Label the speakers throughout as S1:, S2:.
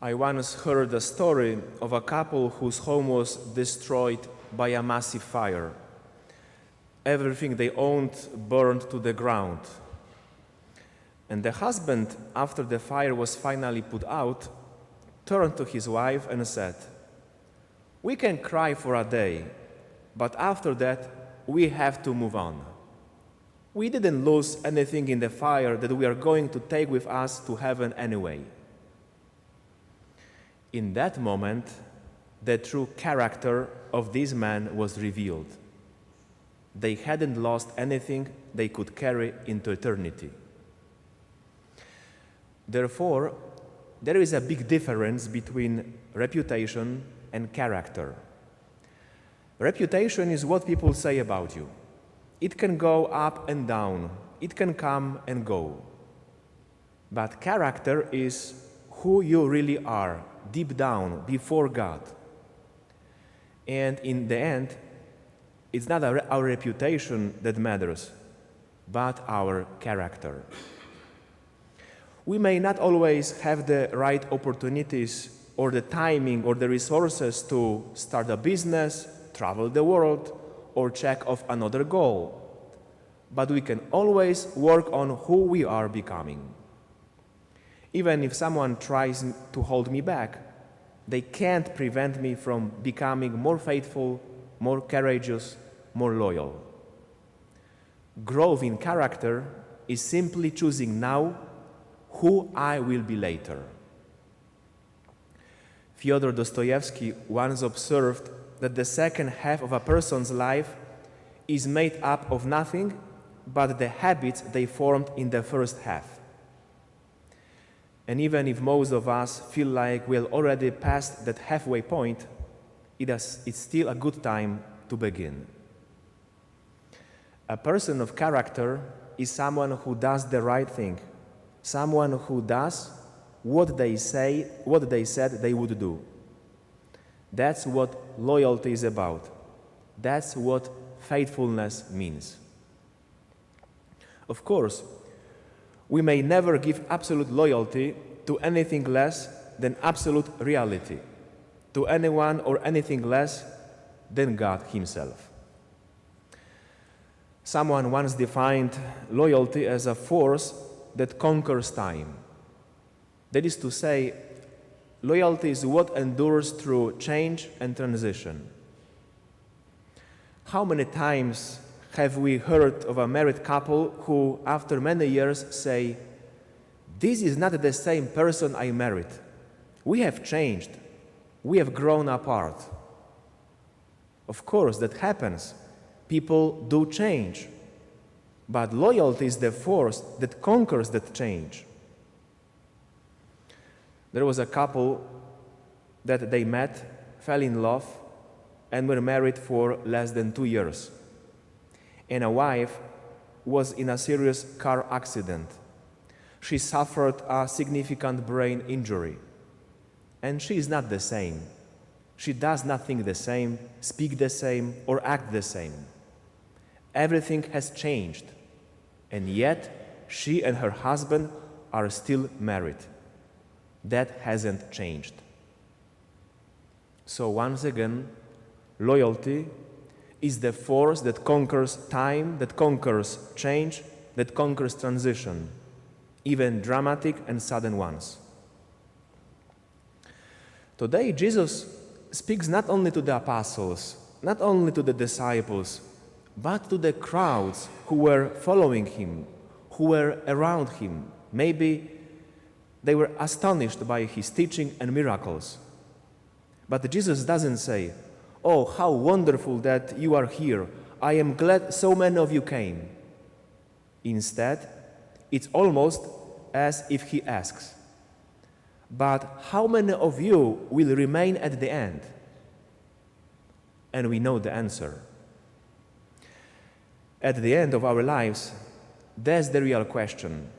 S1: I once heard a story of a couple whose home was destroyed by a massive fire. Everything they owned burned to the ground. And the husband, after the fire was finally put out, turned to his wife and said, "We can cry for a day, but after that, we have to move on. We didn't lose anything in the fire that we are going to take with us to heaven anyway." In that moment, the true character of this man was revealed. They hadn't lost anything they could carry into eternity. Therefore, there is a big difference between reputation and character. Reputation is what people say about you. It can go up and down, it can come and go. But character is who you really are, deep down, before God. And in the end, it's not our reputation that matters, but our character. We may not always have the right opportunities or the timing or the resources to start a business, travel the world, or check off another goal. But we can always work on who we are becoming. Even if someone tries to hold me back, they can't prevent me from becoming more faithful, more courageous, more loyal. Growth in character is simply choosing now who I will be later. Fyodor Dostoevsky once observed that the second half of a person's life is made up of nothing but the habits they formed in the first half. And even if most of us feel like we're already past that halfway point, it's still a good time to begin. A person of character is someone who does the right thing, someone who does what they said they would do. That's what loyalty is about. That's what faithfulness means. Of course, we may never give absolute loyalty to anything less than absolute reality, to anyone or anything less than God Himself. Someone once defined loyalty as a force that conquers time. That is to say, loyalty is what endures through change and transition. How many times have we heard of a married couple who, after many years, say, "This is not the same person I married. We have changed. We have grown apart." Of course, that happens. People do change. But loyalty is the force that conquers that change. There was a couple that they met, fell in love, and were married for less than 2 years. And a wife was in a serious car accident. She suffered a significant brain injury. And she is not the same. She does not think the same, speak the same, or act the same. Everything has changed. And yet, she and her husband are still married. That hasn't changed. So once again, loyalty is the force that conquers time, that conquers change, that conquers transition, even dramatic and sudden ones. Today, Jesus speaks not only to the apostles, not only to the disciples, but to the crowds who were following Him, who were around Him. Maybe they were astonished by His teaching and miracles. But Jesus doesn't say, "Oh, how wonderful that you are here. I am glad so many of you came." Instead, it's almost as if He asks, "But how many of you will remain at the end?" And we know the answer. At the end of our lives, that's the real question.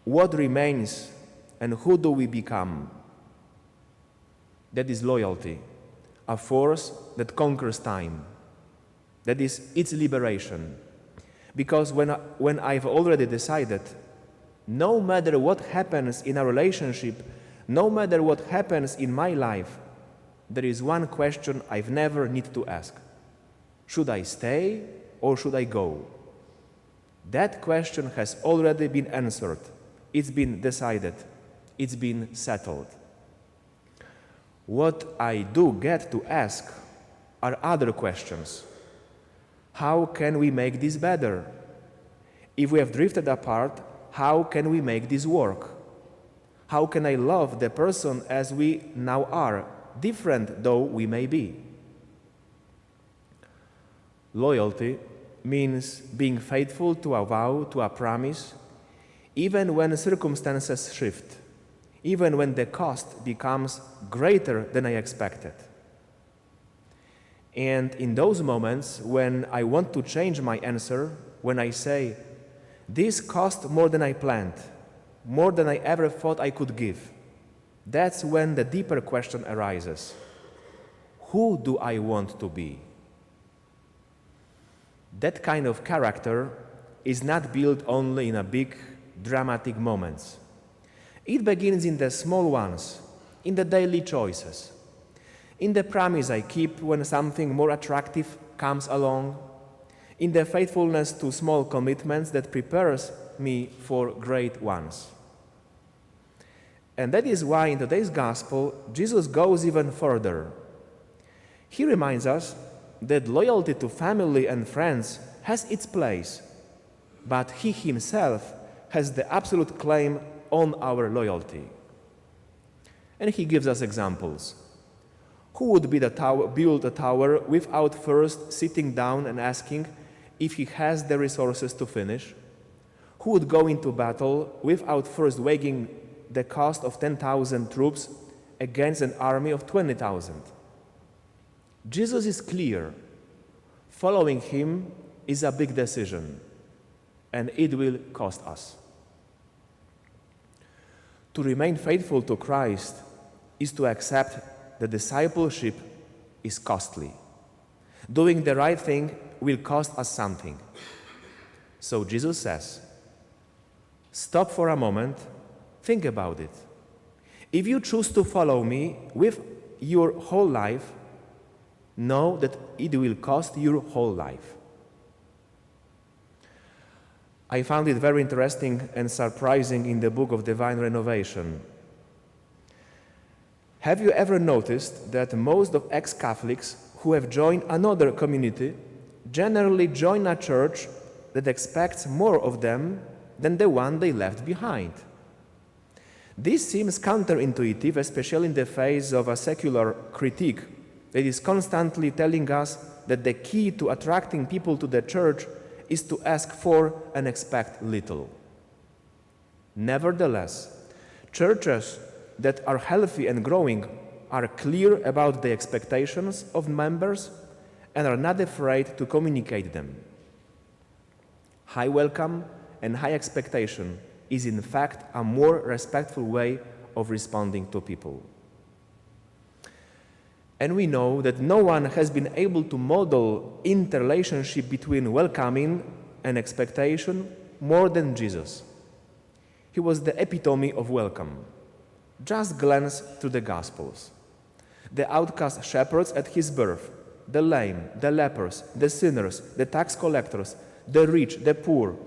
S1: What remains and who do we become? That is loyalty, a force that conquers time. That is its liberation. Because when I've already decided, no matter what happens in a relationship, No matter what happens in my life, there is one question I've never need to ask. Should I stay or should I go? That question has already been answered. It's been decided. It's been settled. What I do get to ask are other questions. How can we make this better? If we have drifted apart, how can we make this work? How can I love the person as we now are, different though we may be? Loyalty means being faithful to a vow, to a promise, even when circumstances shift, even when the cost becomes greater than I expected. And in those moments when I want to change my answer, when I say, this cost more than I planned, more than I ever thought I could give, that's when the deeper question arises. Who do I want to be? That kind of character is not built only in a big, dramatic moments. It begins in the small ones, in the daily choices, in the promise I keep when something more attractive comes along, in the faithfulness to small commitments that prepares me for great ones. And that is why in today's gospel, Jesus goes even further. He reminds us that loyalty to family and friends has its place, but he himself has the absolute claim on our loyalty. And he gives us examples. Who would build a tower without first sitting down and asking if he has the resources to finish? Who would go into battle without first weighing the cost of 10,000 troops against an army of 20,000? Jesus is clear. Following him is a big decision, and it will cost us. To remain faithful to Christ is to accept that discipleship is costly. Doing the right thing will cost us something. So Jesus says, stop for a moment, think about it. If you choose to follow me with your whole life, know that it will cost your whole life. I found it very interesting and surprising in the book of Divine Renovation. Have you ever noticed that most of ex-Catholics who have joined another community generally join a church that expects more of them than the one they left behind? This seems counterintuitive, especially in the face of a secular critique that is constantly telling us that the key to attracting people to the church is to ask for and expect little. Nevertheless, churches that are healthy and growing are clear about the expectations of members and are not afraid to communicate them. High welcome and high expectation is in fact a more respectful way of responding to people. And we know that no one has been able to model interrelationship between welcoming and expectation more than Jesus. He was the epitome of welcome. Just glance through the Gospels. The outcast shepherds at his birth, the lame, the lepers, the sinners, the tax collectors, the rich, the poor,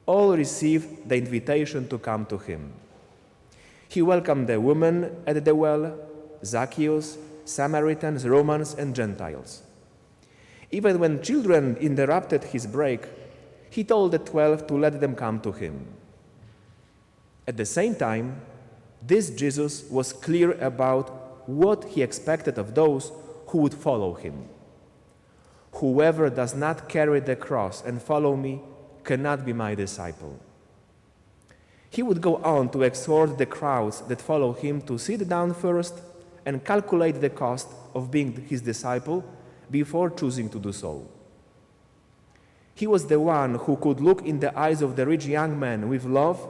S1: all received the invitation to come to him. He welcomed the woman at the well, Zacchaeus, Samaritans, Romans, and Gentiles. Even when children interrupted his break, he told the 12 to let them come to him. At the same time, this Jesus was clear about what he expected of those who would follow him. Whoever does not carry the cross and follow me cannot be my disciple. He would go on to exhort the crowds that follow him to sit down first and calculate the cost of being his disciple before choosing to do so. He was the one who could look in the eyes of the rich young man with love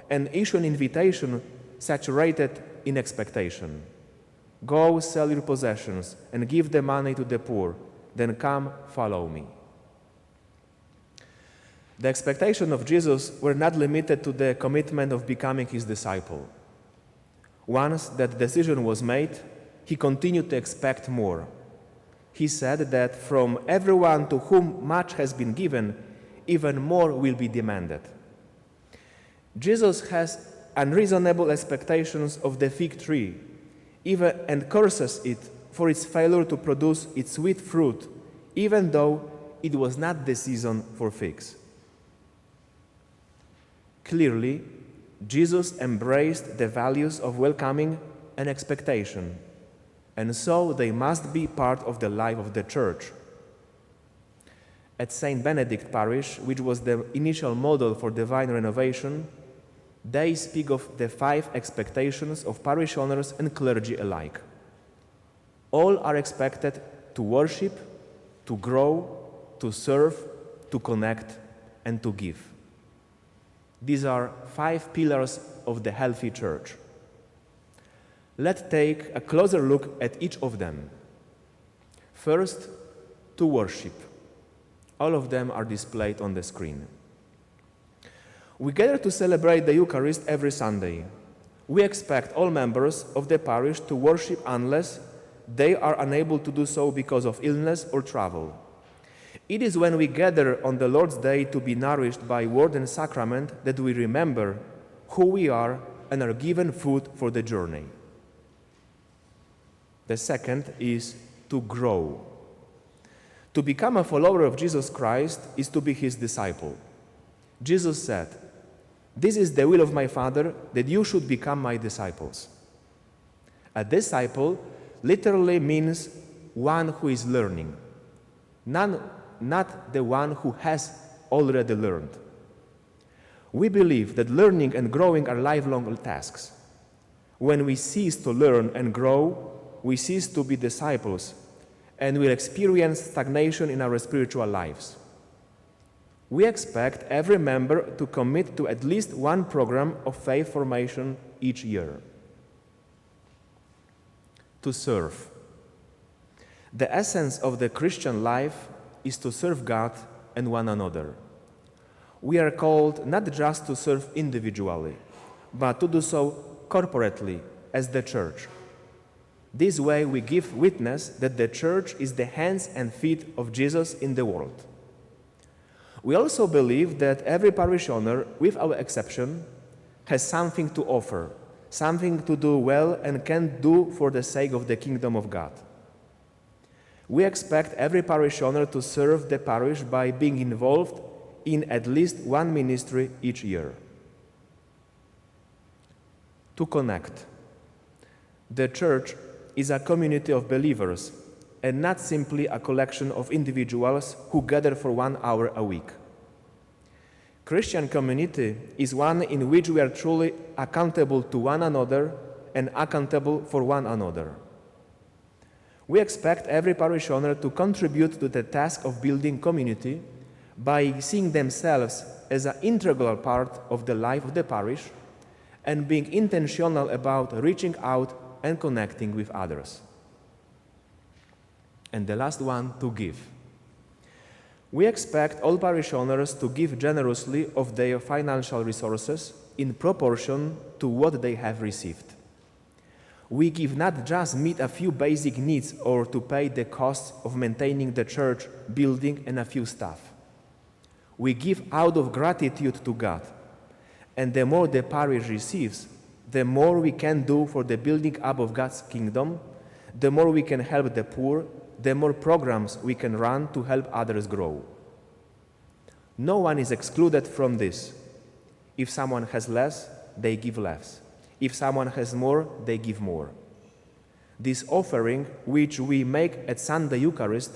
S1: and issue an invitation saturated in expectation. Go sell your possessions and give the money to the poor, then come follow me. The expectations of Jesus were not limited to the commitment of becoming his disciple. Once that decision was made, he continued to expect more. He said that from everyone to whom much has been given, even more will be demanded. Jesus has unreasonable expectations of the fig tree, even and curses it for its failure to produce its sweet fruit, even though it was not the season for figs. Clearly, Jesus embraced the values of welcoming and expectation, and so they must be part of the life of the church. At St. Benedict Parish, which was the initial model for divine renovation, they speak of the 5 expectations of parishioners and clergy alike. All are expected to worship, to grow, to serve, to connect, and to give. These are 5 pillars of the healthy church. Let's take a closer look at each of them. First, to worship. All of them are displayed on the screen. We gather to celebrate the Eucharist every Sunday. We expect all members of the parish to worship unless they are unable to do so because of illness or travel. It is when we gather on the Lord's Day to be nourished by word and sacrament that we remember who we are and are given food for the journey. The second is to grow. To become a follower of Jesus Christ is to be his disciple. Jesus said, "This is the will of my Father, that you should become my disciples." A disciple literally means one who is learning, not the one who has already learned. We believe that learning and growing are lifelong tasks. When we cease to learn and grow, we cease to be disciples and will experience stagnation in our spiritual lives. We expect every member to commit to at least one program of faith formation each year. To serve. The essence of the Christian life is to serve God and one another. We are called not just to serve individually, but to do so corporately as the church. This way we give witness that the church is the hands and feet of Jesus in the world. We also believe that every parishioner, with our exception, has something to offer, something to do well and can do for the sake of the kingdom of God. We expect every parishioner to serve the parish by being involved in at least one ministry each year. To connect. The church is a community of believers and not simply a collection of individuals who gather for 1 hour a week. Christian community is one in which we are truly accountable to one another and accountable for one another. We expect every parishioner to contribute to the task of building community by seeing themselves as an integral part of the life of the parish and being intentional about reaching out and connecting with others. And the last one, to give. We expect all parishioners to give generously of their financial resources in proportion to what they have received. We give not just meet a few basic needs or to pay the costs of maintaining the church building and a few staff. We give out of gratitude to God, and the more the parish receives, the more we can do for the building up of God's kingdom, the more we can help the poor, the more programs we can run to help others grow. No one is excluded from this. If someone has less, they give less. If someone has more, they give more. This offering, which we make at Sunday Eucharist,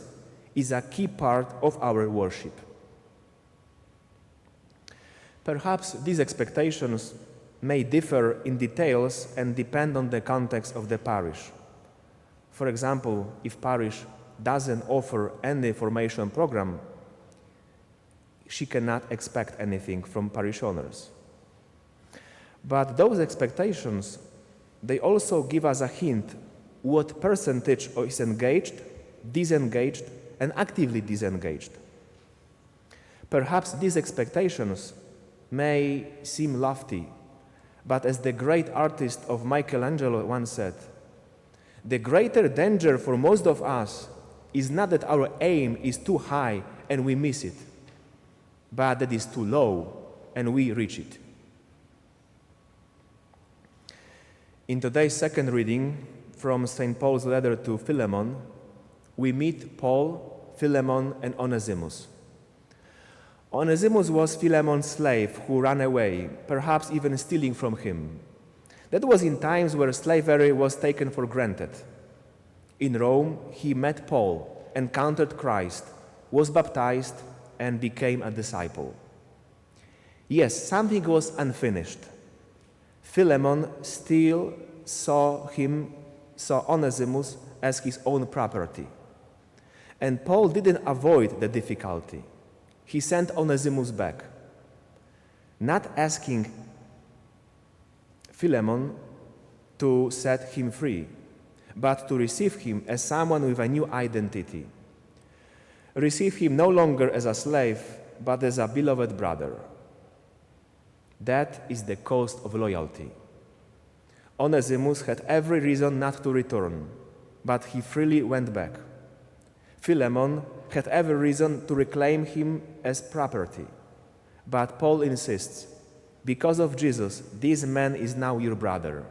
S1: is a key part of our worship. Perhaps these expectations may differ in details and depend on the context of the parish. For example, if parish doesn't offer any formation program, she cannot expect anything from parishioners. But those expectations, they also give us a hint what percentage is engaged, disengaged, and actively disengaged. Perhaps these expectations may seem lofty, But as the great artist of Michelangelo once said, the greater danger for most of us is not that our aim is too high and we miss it, but that is too low and we reach it. In today's second reading from St. Paul's letter to Philemon, we meet Paul, Philemon, and Onesimus. Onesimus was Philemon's slave who ran away, perhaps even stealing from him. That was in times where slavery was taken for granted. In Rome, he met Paul, encountered Christ, was baptized, and became a disciple. Yes, something was unfinished. Philemon still saw Onesimus as his own property. And Paul didn't avoid the difficulty. He sent Onesimus back, not asking Philemon to set him free, but to receive him as someone with a new identity. Receive him no longer as a slave, but as a beloved brother. That is the cost of loyalty. Onesimus had every reason not to return, but he freely went back. Philemon had every reason to reclaim him as property, but Paul insists, because of Jesus, this man is now your brother.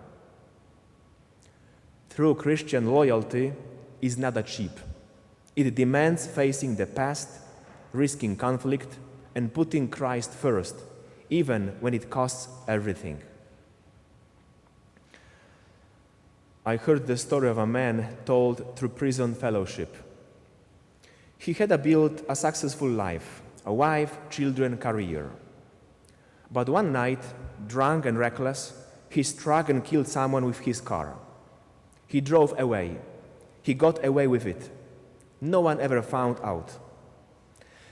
S1: True Christian loyalty is not cheap. It demands facing the past, risking conflict, and putting Christ first, even when it costs everything. I heard the story of a man told through prison fellowship. He had built a successful life, a wife, children, career. But one night, drunk and reckless, he struck and killed someone with his car. He drove away. He got away with it. No one ever found out.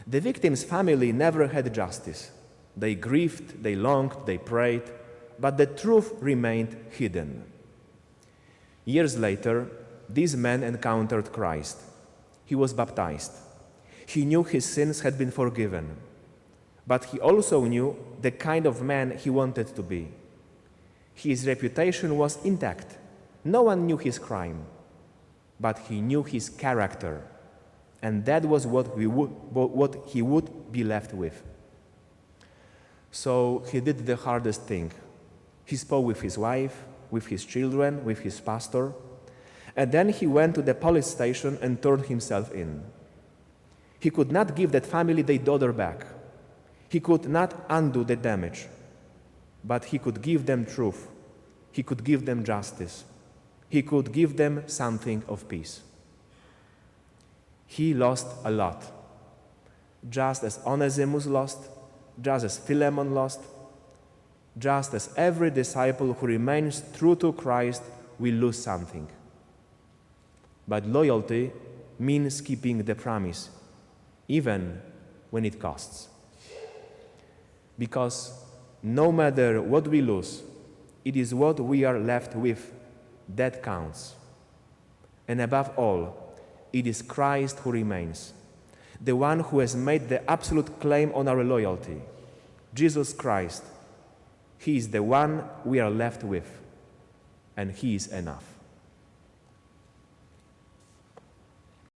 S1: The victim's family never had justice. They grieved, they longed, they prayed, but the truth remained hidden. Years later, this man encountered Christ. He was baptized. He knew his sins had been forgiven, but he also knew the kind of man he wanted to be. His reputation was intact. No one knew his crime, but he knew his character, and that was what he would be left with. So he did the hardest thing. He spoke with his wife, with his children, with his pastor, and then he went to the police station and turned himself in. He could not give that family their daughter back. He could not undo the damage, but he could give them truth. He could give them justice. He could give them something of peace. He lost a lot, just as Onesimus lost, just as Philemon lost, just as every disciple who remains true to Christ will lose something. But loyalty means keeping the promise, even when it costs. Because no matter what we lose, it is what we are left with that counts. And above all, it is Christ who remains, the one who has made the absolute claim on our loyalty. Jesus Christ. He is the one we are left with, and He is enough.